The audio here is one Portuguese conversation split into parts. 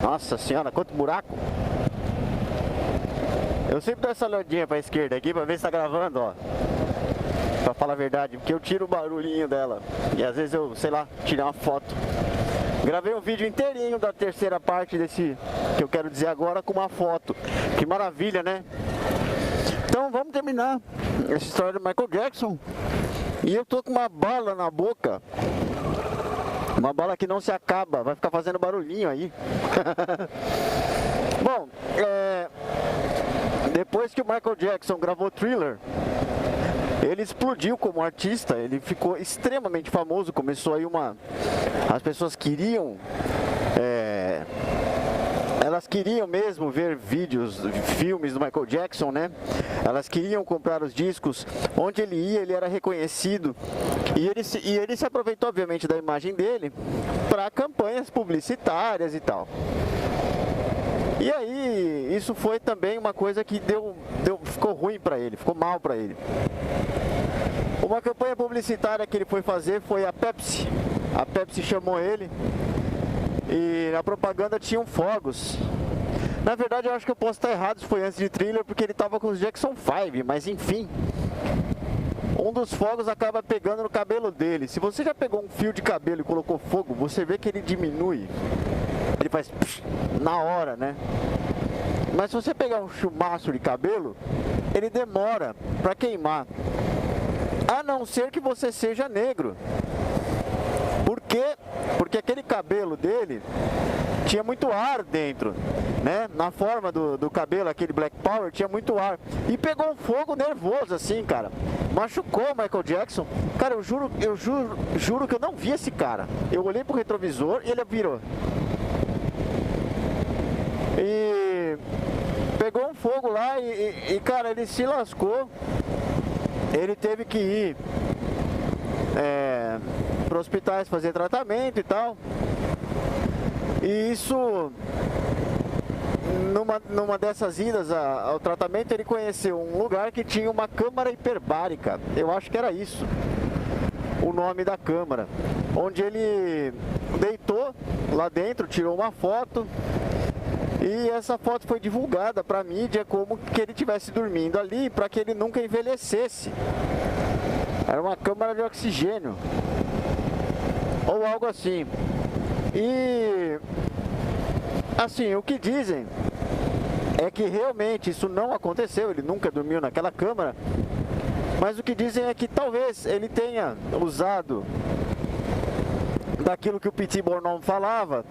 Nossa senhora, quanto buraco! Eu sempre dou essa olhadinha pra esquerda aqui pra ver se tá gravando, ó. Pra falar a verdade, porque eu tiro o barulhinho dela. E às vezes eu, sei lá, tirar uma foto. Gravei um vídeo inteirinho da terceira parte desse que eu quero dizer agora com uma foto. Que maravilha, né? Então vamos terminar essa história do Michael Jackson. E eu tô com uma bala na boca. Uma bala que não se acaba, vai ficar fazendo barulhinho aí. Bom, depois que o Michael Jackson gravou Thriller, ele explodiu como artista, ele ficou extremamente famoso, começou aí as pessoas queriam, elas queriam mesmo ver vídeos, filmes do Michael Jackson, né? Elas queriam comprar os discos, onde ele ia, ele era reconhecido. E ele se aproveitou, obviamente, da imagem dele para campanhas publicitárias e tal. E aí, isso foi também uma coisa que ficou ruim para ele, ficou mal para ele. Uma campanha publicitária que ele foi fazer foi a Pepsi. A Pepsi chamou ele e na propaganda tinham fogos. Na verdade, eu acho que eu posso estar errado se foi antes de Thriller, porque ele estava com os Jackson 5, mas enfim. Um dos fogos acaba pegando no cabelo dele. Se você já pegou um fio de cabelo e colocou fogo, você vê que ele diminui. Ele faz na hora, né? Mas se você pegar um chumaço de cabelo, ele demora para queimar. A não ser que você seja negro. Por quê? Porque aquele cabelo dele tinha muito ar dentro, né? Na forma do cabelo, aquele Black Power, tinha muito ar. E pegou um fogo nervoso assim, cara. Machucou o Michael Jackson. Cara, eu juro que eu não vi esse cara. Eu olhei pro retrovisor e ele virou. E pegou um fogo lá e cara, ele se lascou. Ele teve que ir para hospitais fazer tratamento e tal. E isso, numa dessas idas ao tratamento, ele conheceu um lugar que tinha uma câmara hiperbárica. Eu acho que era isso o nome da câmara, onde ele deitou lá dentro, tirou uma foto. E essa foto foi divulgada para a mídia como que ele estivesse dormindo ali, para que ele nunca envelhecesse. Era uma câmara de oxigênio ou algo assim. E assim, o que dizem é que realmente isso não aconteceu, ele nunca dormiu naquela câmara. Mas o que dizem é que talvez ele tenha usado daquilo que o P.T. Barnum falava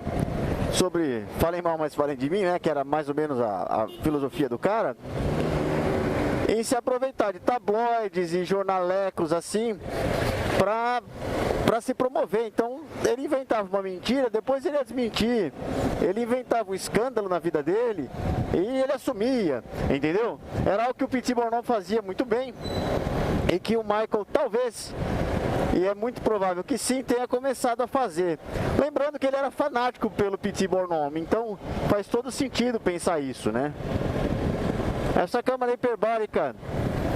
sobre falem mal, mas falem de mim, né? Que era mais ou menos a filosofia do cara. Em se aproveitar de tabloides e jornalecos assim para se promover. Então ele inventava uma mentira, depois ele ia desmentir. Ele inventava um escândalo na vida dele e ele assumia, entendeu? Era algo que o P.T. Barnum fazia muito bem e que o Michael talvez, e é muito provável que sim, tenha começado a fazer. Lembrando que ele era fanático pelo P.T. Barnum, então faz todo sentido pensar isso, né? Essa câmara hiperbárica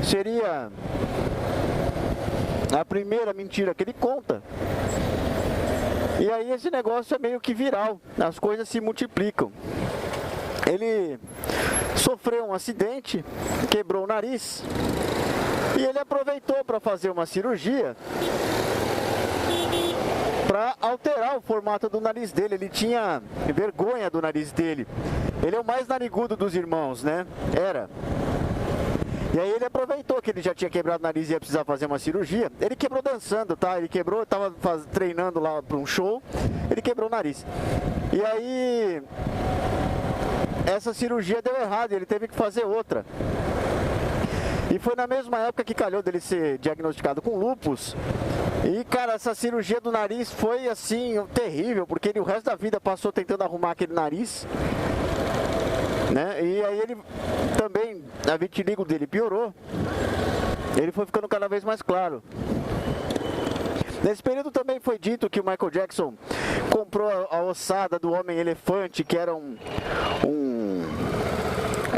seria a primeira mentira que ele conta. E aí esse negócio é meio que viral, as coisas se multiplicam. Ele sofreu um acidente, quebrou o nariz, e ele aproveitou para fazer uma cirurgia para alterar o formato do nariz dele. Ele tinha vergonha do nariz dele. Ele é o mais narigudo dos irmãos, né? Era. E aí ele aproveitou que ele já tinha quebrado o nariz e ia precisar fazer uma cirurgia. Ele quebrou dançando, tá? Ele quebrou, estava treinando lá para um show, ele quebrou o nariz. E aí essa cirurgia deu errado, ele teve que fazer outra. E foi na mesma época que calhou dele ser diagnosticado com lúpus. E, cara, essa cirurgia do nariz foi, assim, terrível, porque ele o resto da vida passou tentando arrumar aquele nariz, né? E aí ele também, a vitiligo dele piorou. Ele foi ficando cada vez mais claro. Nesse período também foi dito que o Michael Jackson comprou a ossada do Homem-Elefante, que era um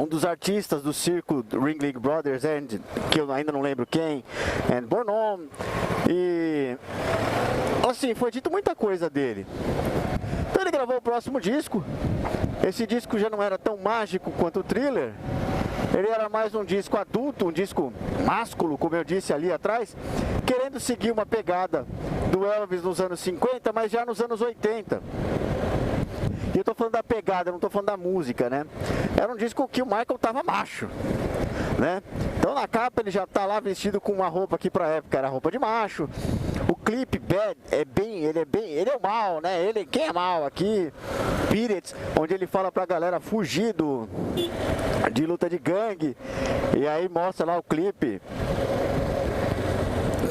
dos artistas do circo Ringling Brothers, que eu ainda não lembro quem, and Barnum. E assim, foi dito muita coisa dele. Então ele gravou o próximo disco, esse disco já não era tão mágico quanto o Thriller. Ele era mais um disco adulto, um disco másculo, como eu disse ali atrás, querendo seguir uma pegada do Elvis nos anos 50, mas já nos anos 80. E eu tô falando da pegada, não tô falando da música, né? Era um disco que o Michael tava macho, né? Então na capa ele já tá lá vestido com uma roupa que pra época era roupa de macho. O clipe Bad ele é o mal, né? Quem é mal aqui? Pirates, onde ele fala pra galera fugir de luta de gangue. E aí mostra lá o clipe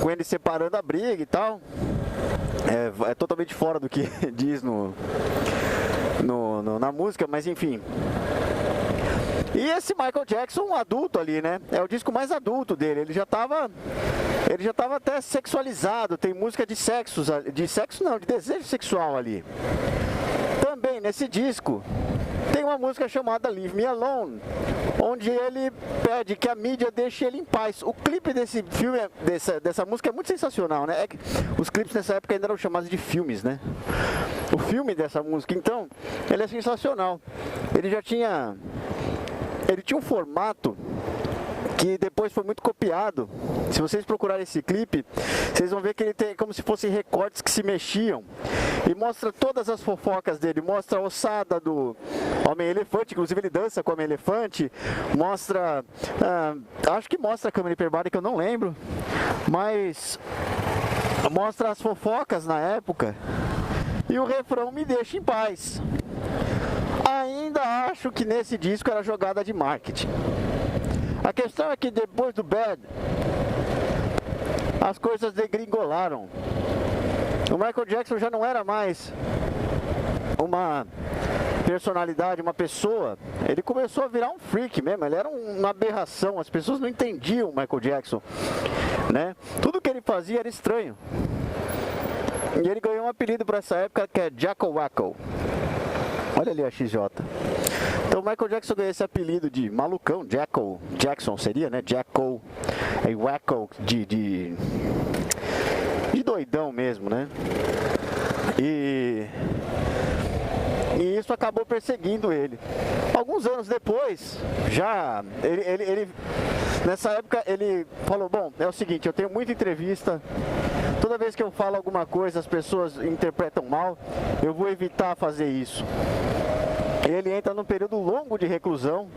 com ele separando a briga e tal. É totalmente fora do que diz na música, mas enfim. E esse Michael Jackson, um adulto ali, né? É o disco mais adulto dele. Ele já tava até sexualizado. Tem música de sexo não, de desejo sexual ali. Também nesse disco tem uma música chamada Leave Me Alone, onde ele pede que a mídia deixe ele em paz. O clipe desse filme, dessa música é muito sensacional, né? Os clipes nessa época ainda eram chamados de filmes, né? O filme dessa música, então, ele é sensacional. Ele tinha um formato que depois foi muito copiado. Se vocês procurarem esse clipe, vocês vão ver que ele tem como se fossem recortes que se mexiam. E mostra todas as fofocas dele. Mostra a ossada do Homem-Elefante, inclusive ele dança com o Homem-Elefante. Mostra, acho que mostra a câmera hiperbárica, eu não lembro. Mas mostra as fofocas na época. E o refrão Me Deixa em Paz. Ainda acho que nesse disco era jogada de marketing. A questão é que depois do Bad, as coisas degringolaram. O Michael Jackson já não era mais uma personalidade, uma pessoa. Ele começou a virar um freak mesmo, ele era uma aberração. As pessoas não entendiam o Michael Jackson, né? Tudo que ele fazia era estranho. E ele ganhou um apelido para essa época que é Jacko Wacko. Olha ali a XJ. Então o Michael Jackson ganhou esse apelido de malucão, Jackson seria, né? Jacko, e Wacko de doidão mesmo, né? E isso acabou perseguindo ele. Alguns anos depois, já ele nessa época ele falou: bom, é o seguinte, eu tenho muita entrevista. Toda vez que eu falo alguma coisa, as pessoas interpretam mal. Eu vou evitar fazer isso. Ele entra num período longo de reclusão.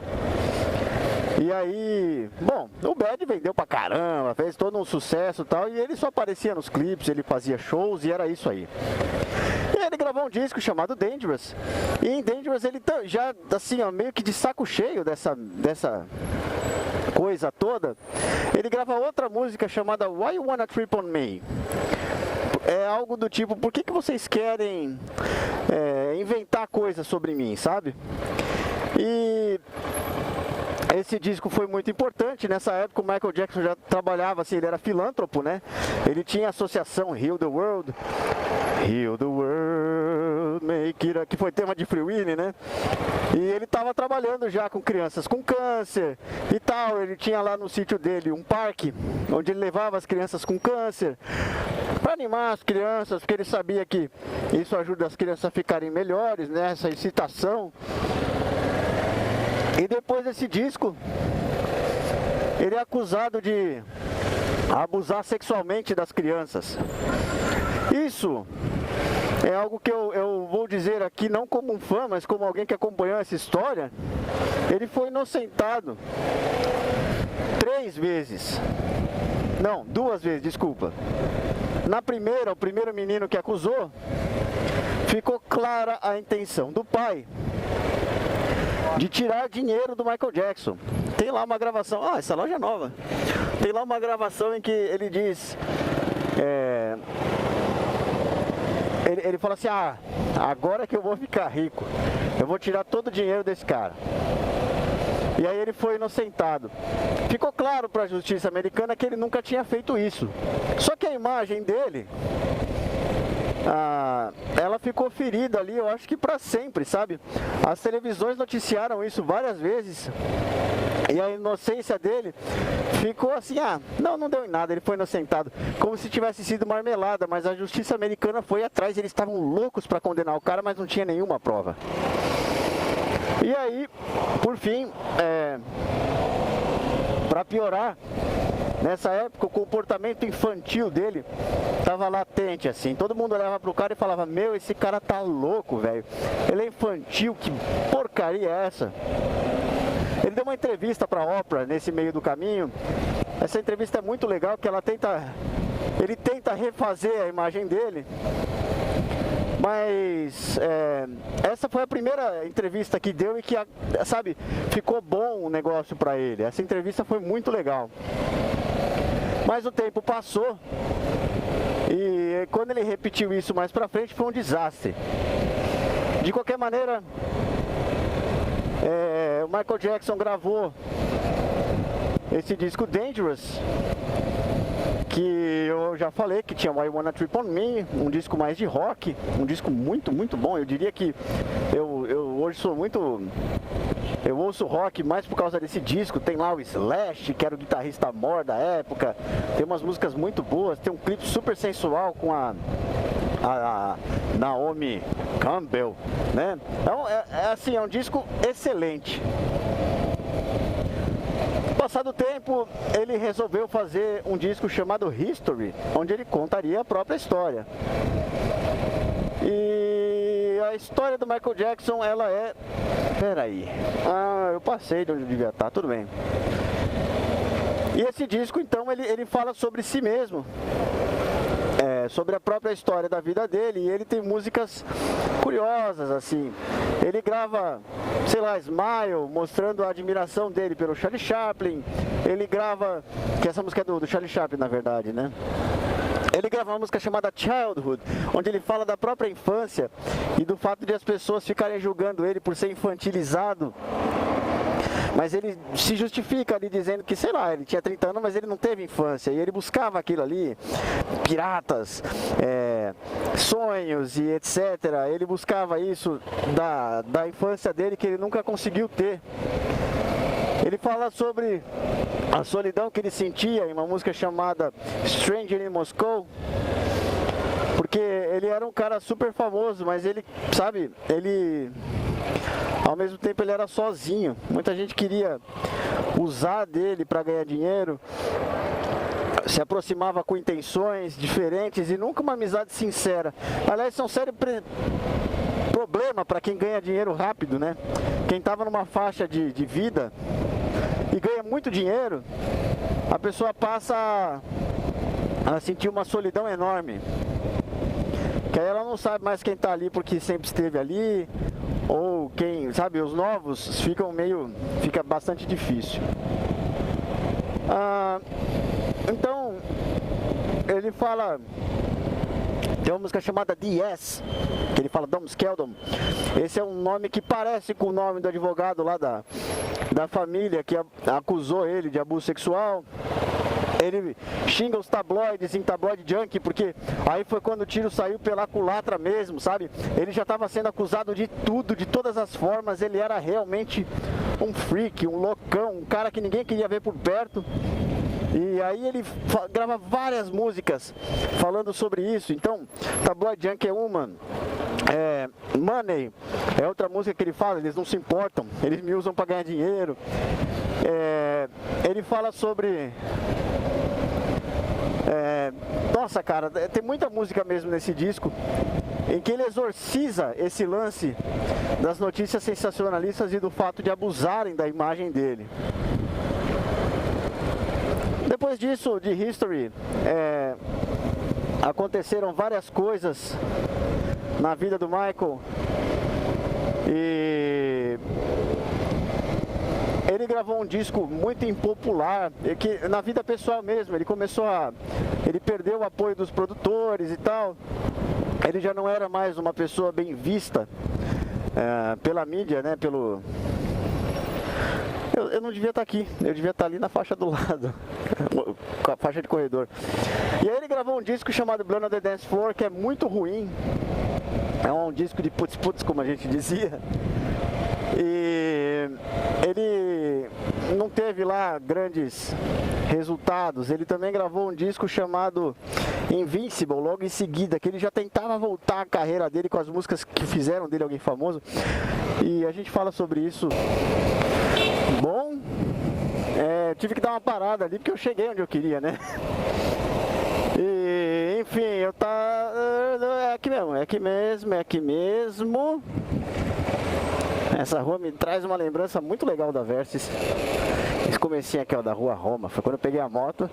E aí, bom, o Bad vendeu pra caramba, fez todo um sucesso e tal. E ele só aparecia nos clipes, ele fazia shows e era isso aí. E ele gravou um disco chamado Dangerous. E em Dangerous ele já, assim, ó, meio que de saco cheio dessa coisa toda, ele grava outra música chamada Why You Wanna Trip On Me. É algo do tipo, por que vocês querem inventar coisas sobre mim, sabe? E esse disco foi muito importante. Nessa época o Michael Jackson já trabalhava assim, ele era filântropo, né? Ele tinha a associação Heal the World, Make It, que foi tema de Free Willy, né? E ele estava trabalhando já com crianças com câncer e tal. Ele tinha lá no sítio dele um parque onde ele levava as crianças com câncer para animar as crianças, porque ele sabia que isso ajuda as crianças a ficarem melhores, né? Essa excitação. E depois desse disco, ele é acusado de abusar sexualmente das crianças. Isso é algo que eu vou dizer aqui não como um fã, mas como alguém que acompanhou essa história. Ele foi inocentado 3 vezes. Não, 2 vezes, desculpa. Na primeira, o primeiro menino que acusou, ficou clara a intenção do pai de tirar dinheiro do Michael Jackson. Tem lá uma gravação, essa loja é nova. Tem lá uma gravação em que ele diz, ele fala assim: agora que eu vou ficar rico, eu vou tirar todo o dinheiro desse cara. E aí ele foi inocentado. Ficou claro para a justiça americana que ele nunca tinha feito isso. Só que a imagem dele, ela ficou ferida ali, eu acho que para sempre, sabe? As televisões noticiaram isso várias vezes. E a inocência dele ficou assim, não deu em nada, ele foi inocentado. Como se tivesse sido marmelada, mas a justiça americana foi atrás, eles estavam loucos para condenar o cara, mas não tinha nenhuma prova. E aí, por fim, para piorar, nessa época o comportamento infantil dele tava latente, assim. Todo mundo olhava pro cara e falava: meu, esse cara tá louco, velho. Ele é infantil, que porcaria é essa? Ele deu uma entrevista pra Oprah nesse meio do caminho. Essa entrevista é muito legal, porque ele tenta refazer a imagem dele. Mas essa foi a primeira entrevista que deu e que, sabe, ficou bom o negócio pra ele. Essa entrevista foi muito legal. Mas o tempo passou e quando ele repetiu isso mais pra frente foi um desastre. De qualquer maneira, o Michael Jackson gravou esse disco Dangerous, que eu já falei que tinha Why You Wanna Trip On Me, um disco mais de rock, um disco muito, muito bom. Eu diria que eu hoje sou muito... Eu ouço rock mais por causa desse disco. Tem lá o Slash, que era o guitarrista mor da época. Tem umas músicas muito boas, tem um clipe super sensual com a Naomi Campbell, né? Então, assim, é um disco excelente. Passado o tempo, ele resolveu fazer um disco chamado History, onde ele contaria a própria história. E a história do Michael Jackson, ela é... Peraí. Eu passei de onde eu devia estar, tudo bem. E esse disco, então, ele fala sobre si mesmo. Sobre a própria história da vida dele, e ele tem músicas curiosas, assim. Ele grava, sei lá, Smile, mostrando a admiração dele pelo Charlie Chaplin. Ele grava, que essa música é do Charlie Chaplin, na verdade, né? Ele grava uma música chamada Childhood, onde ele fala da própria infância e do fato de as pessoas ficarem julgando ele por ser infantilizado. Mas ele se justifica ali dizendo que, sei lá, ele tinha 30 anos, mas ele não teve infância. E ele buscava aquilo ali, piratas, sonhos e etc. Ele buscava isso da infância dele que ele nunca conseguiu ter. Ele fala sobre a solidão que ele sentia em uma música chamada Stranger in Moscow. Porque ele era um cara super famoso, mas ele, sabe, ao mesmo tempo ele era sozinho. Muita gente queria usar dele para ganhar dinheiro, se aproximava com intenções diferentes e nunca uma amizade sincera. Aliás, isso é um sério problema para quem ganha dinheiro rápido, né? Quem estava numa faixa de vida e ganha muito dinheiro, a pessoa passa a sentir uma solidão enorme. Que aí ela não sabe mais quem está ali porque sempre esteve ali, ou quem, sabe, os novos fica bastante difícil. Então, ele fala, tem uma música chamada DS, que ele fala Dom Skeldom. Esse é um nome que parece com o nome do advogado lá da família que acusou ele de abuso sexual. Ele xinga os tabloides em tabloide junkie, porque aí foi quando o tiro saiu pela culatra mesmo, sabe? Ele já estava sendo acusado de tudo, de todas as formas. Ele era realmente um freak, um loucão, um cara que ninguém queria ver por perto. E aí ele grava várias músicas falando sobre isso. Então, Tabloid Junkie é uma, Money é outra música que ele fala, eles não se importam, eles me usam para ganhar dinheiro. Ele fala sobre... nossa, cara, tem muita música mesmo nesse disco em que ele exorciza esse lance das notícias sensacionalistas e do fato de abusarem da imagem dele. Depois disso, de History, aconteceram várias coisas na vida do Michael e ele gravou um disco muito impopular, que na vida pessoal mesmo, ele perdeu o apoio dos produtores e tal. Ele já não era mais uma pessoa bem vista pela mídia, né? Eu não devia estar aqui, eu devia estar ali na faixa do lado, com a faixa de corredor. E aí ele gravou um disco chamado Blood on the Dance Floor, que é muito ruim. É um disco de putz-putz, como a gente dizia. E ele não teve lá grandes resultados. Ele também gravou um disco chamado Invincible, logo em seguida, que ele já tentava voltar a carreira dele com as músicas que fizeram dele alguém famoso. e a gente fala sobre isso. Bom, tive que dar uma parada ali porque eu cheguei onde eu queria, né? E, enfim, é aqui mesmo. Essa rua me traz uma lembrança muito legal da Versys. Esse comecinho aqui, ó, da rua Roma, foi quando eu peguei a moto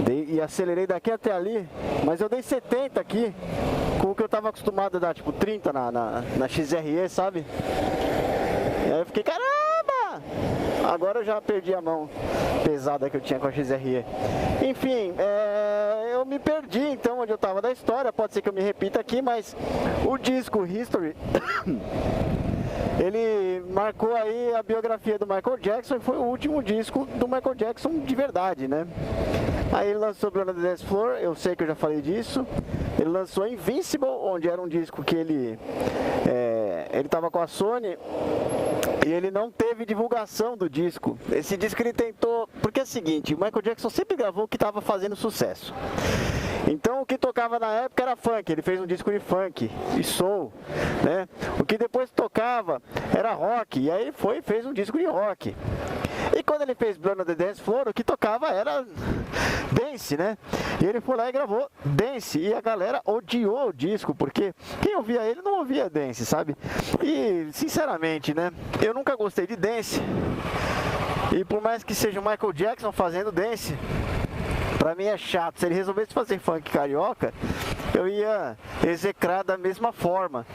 e acelerei daqui até ali, mas eu dei 70 aqui, com o que eu tava acostumado a dar, tipo 30 na XRE, sabe? E aí eu fiquei, caramba! Agora eu já perdi a mão pesada que eu tinha com a XRE. Enfim, eu me perdi então onde eu tava da história, pode ser que eu me repita aqui, mas o disco History... ele marcou aí a biografia do Michael Jackson e foi o último disco do Michael Jackson de verdade, né? Aí ele lançou Blood on the Dance Floor, eu sei que eu já falei disso. Ele lançou Invincible, onde era um disco que ele tava com a Sony e ele não teve divulgação do disco. Esse disco ele tentou... Porque é o seguinte, o Michael Jackson sempre gravou o que estava fazendo sucesso. Então o que tocava na época era funk, ele fez um disco de funk e soul, né? O que depois tocava era rock, e aí fez um disco de rock. E quando ele fez Blood on the Dance Floor, o que tocava era dance, né? E ele foi lá e gravou dance, e a galera odiou o disco, porque quem ouvia ele não ouvia dance, sabe? E, sinceramente, né? Eu nunca gostei de dance, e por mais que seja o Michael Jackson fazendo dance, pra mim é chato. Se ele resolvesse fazer funk carioca, eu ia execrar da mesma forma.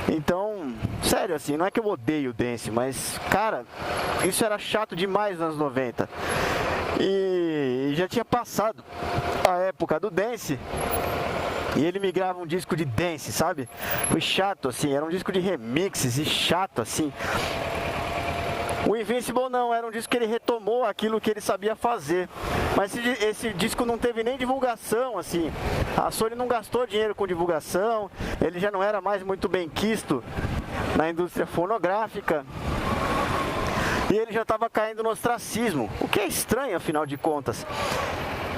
Então, sério assim, não é que eu odeio dance, mas, cara, isso era chato demais nos anos 90. E já tinha passado a época do dance e ele me grava um disco de dance, sabe? Foi chato assim, era um disco de remixes e chato assim. O Invincible não, era um disco que ele retomou aquilo que ele sabia fazer. Mas esse disco não teve nem divulgação, assim. A Sony não gastou dinheiro com divulgação, ele já não era mais muito bem quisto na indústria fonográfica. E ele já estava caindo no ostracismo, o que é estranho, afinal de contas.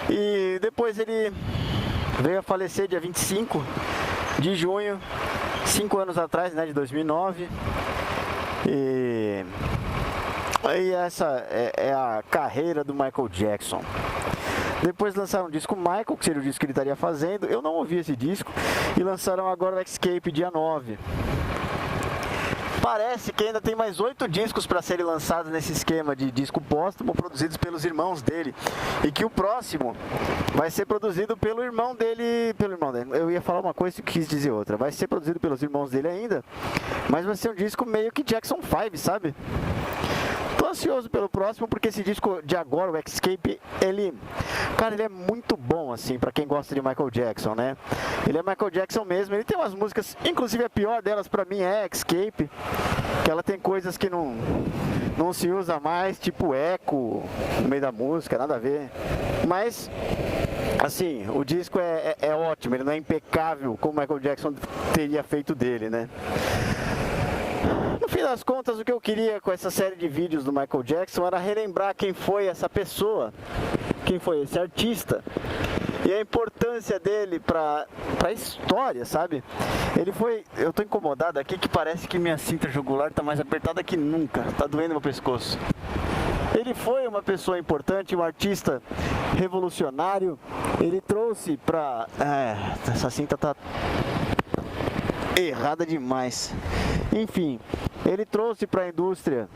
E depois ele veio a falecer dia 25 de junho, 5 anos atrás, né, de 2009. E essa é a carreira do Michael Jackson. Depois lançaram o disco Michael, que seria o disco que ele estaria fazendo. Eu não ouvi esse disco. E lançaram agora o Escape, dia 9. Parece que ainda tem mais 8 discos para serem lançados nesse esquema de disco póstumo, produzidos pelos irmãos dele. E que o próximo vai ser produzido pelo irmão dele. Eu ia falar uma coisa e quis dizer outra. Vai ser produzido pelos irmãos dele ainda, mas vai ser um disco meio que Jackson 5, sabe? Tô ansioso pelo próximo, porque esse disco de agora, o Escape, ele é muito bom, assim, pra quem gosta de Michael Jackson, né? Ele é Michael Jackson mesmo, ele tem umas músicas, inclusive a pior delas pra mim é Escape, que ela tem coisas que não se usa mais, tipo eco no meio da música, nada a ver. Mas, assim, o disco é ótimo, ele não é impecável como Michael Jackson teria feito dele, né? No fim das contas, o que eu queria com essa série de vídeos do Michael Jackson era relembrar quem foi essa pessoa, quem foi esse artista e a importância dele pra história, sabe? Ele foi... Eu tô incomodado aqui que parece que minha cinta jugular tá mais apertada que nunca, tá doendo meu pescoço. Ele foi uma pessoa importante, um artista revolucionário. Ele trouxe pra... essa cinta tá errada demais. Enfim, ele trouxe para a indústria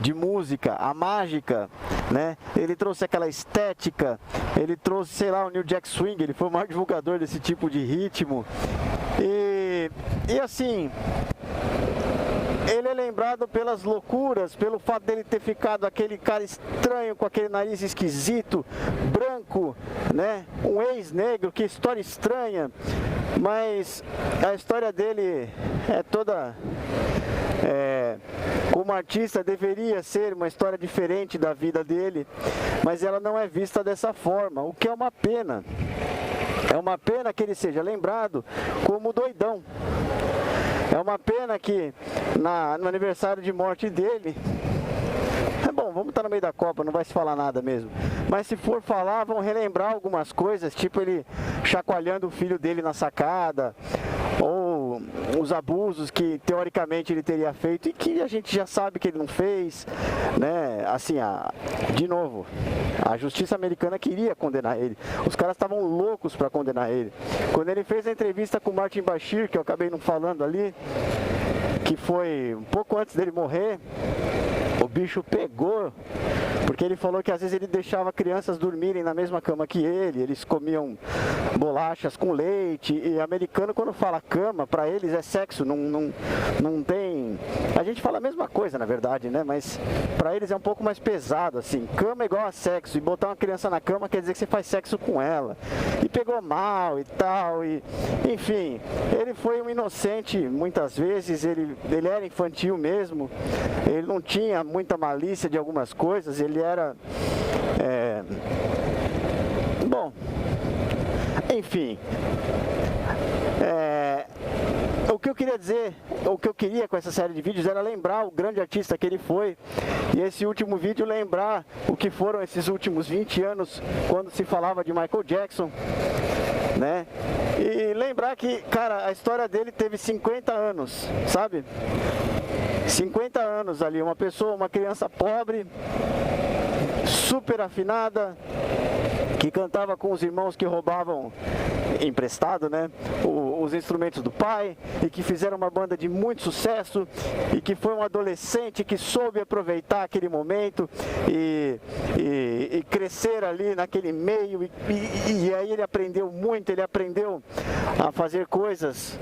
de música a mágica, né? Ele trouxe aquela estética, ele trouxe, sei lá, o New Jack Swing, ele foi o maior divulgador desse tipo de ritmo. E assim, ele é lembrado pelas loucuras, pelo fato dele ter ficado aquele cara estranho, com aquele nariz esquisito, branco, né? Um ex-negro, que história estranha. Mas a história dele é toda... como artista deveria ser uma história diferente da vida dele, mas ela não é vista dessa forma, o que é uma pena. É uma pena que ele seja lembrado como doidão. É uma pena que no aniversário de morte dele... Bom, vamos estar no meio da Copa, não vai se falar nada mesmo. Mas se for falar, vão relembrar algumas coisas, tipo ele chacoalhando o filho dele na sacada, ou os abusos que teoricamente ele teria feito e que a gente já sabe que ele não fez, né? Assim, de novo, a justiça americana queria condenar ele. Os caras estavam loucos para condenar ele. Quando ele fez a entrevista com o Martin Bashir, que eu acabei não falando ali, que foi um pouco antes dele morrer, o bicho pegou, porque ele falou que às vezes ele deixava crianças dormirem na mesma cama que ele, eles comiam bolachas com leite, e americano quando fala cama, pra eles é sexo, não tem... A gente fala a mesma coisa, na verdade, né? Mas pra eles é um pouco mais pesado, assim, cama é igual a sexo, e botar uma criança na cama quer dizer que você faz sexo com ela. E pegou mal e tal, e enfim, ele foi um inocente muitas vezes, ele era infantil mesmo, ele não tinha muita malícia de algumas coisas, ele era bom, enfim, o que eu queria dizer, o que eu queria com essa série de vídeos era lembrar o grande artista que ele foi, e esse último vídeo lembrar o que foram esses últimos 20 anos quando se falava de Michael Jackson, né? E lembrar que, cara, a história dele teve 50 anos, sabe? 50 anos ali, uma pessoa, uma criança pobre, super afinada, que cantava com os irmãos que roubavam emprestado, né, os instrumentos do pai, e que fizeram uma banda de muito sucesso, e que foi um adolescente que soube aproveitar aquele momento e crescer ali naquele meio, e aí ele aprendeu muito, ele aprendeu a fazer coisas,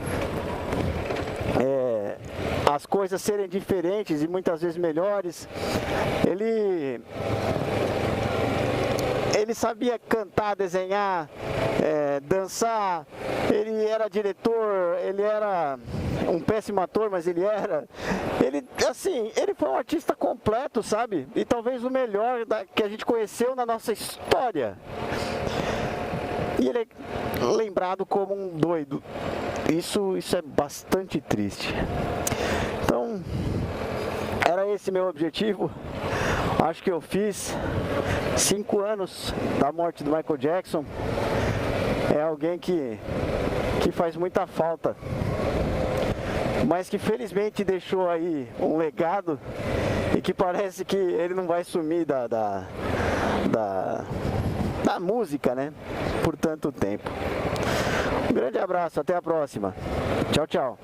as coisas serem diferentes e muitas vezes melhores. Ele sabia cantar, desenhar, dançar, ele era diretor, ele era um péssimo ator, mas ele foi um artista completo, sabe? E talvez o melhor que a gente conheceu na nossa história. E ele é lembrado como um doido. Isso é bastante triste. Então, era esse meu objetivo. Acho que eu fiz 5 anos da morte do Michael Jackson. É alguém que faz muita falta, mas que felizmente deixou aí um legado e que parece que ele não vai sumir da música, né, por tanto tempo. Um grande abraço, até a próxima. Tchau, tchau.